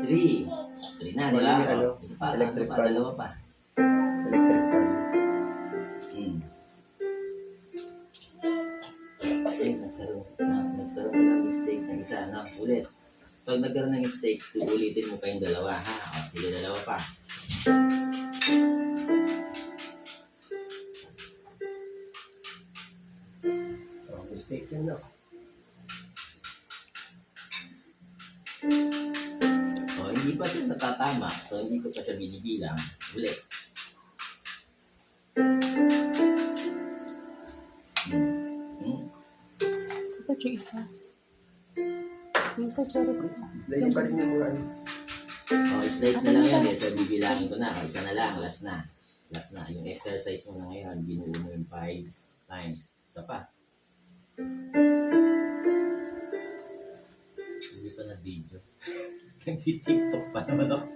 3. 3 na, di ba? Ano, Isa pa, electric pa, fan. dalawa pa. Electric fan. Ay, nagkaroon ko ng mistake na isa, na ulit. Pag nagkaroon ng mistake, ulitin mo pa yung dalawa, ha? O, sige, dalawa pa. Oh, mistake yun na. O, hindi pa siya natatama, so hindi ko pa siya binibilang. Ulit. Ito yung isa. Yung isa, cherry ko. Dahil pa rin yung mga ano. O, slate na lang yan, eh. So, bibilangin ko na. O, isa na lang, last na. Last na. Yung exercise mo na ngayon, binuo mo yung 5 times. Isa pa. Hindi pa na video. Nagti-tiktok pa naman ako.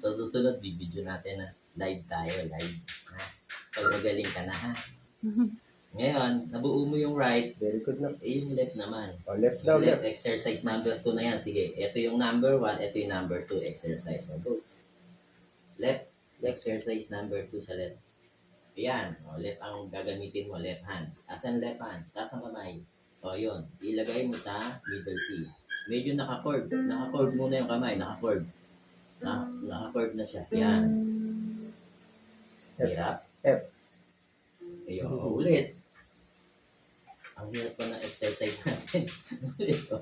Sa susunod, bibidyo natin na live tayo, live. Ha? Pag magaling ka na, ha? Ngayon, nabuo mo yung right, Very good na. yung left naman. Oh, left daw, Yung left. left, exercise number 2 na yan. Sige, ito yung number 1, ito yung number 2 exercise. So, go. Left, exercise number 2 sa left. Ayan, o, left ang gagamitin mo, left hand. Asan left hand? Taas ang kamay. O, yun. Ilagay mo sa middle C. Medyo naka-curve. Naka-curve muna yung kamay, naka-curve. Naka-curve na siya. Ayan. Hirap. F. Ayun, ulit. Ang hirap pa ng exercise natin. Ulit, o.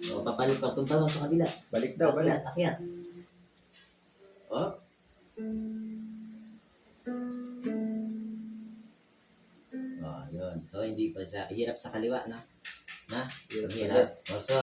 O, papalit pa. Punta mo sa kabila. Balik daw, balik. Akyat, akyat. O. O, yun. So, hindi pa siya. Hirap sa kaliwa, na? Na? Hirap sa Hirap. O, so,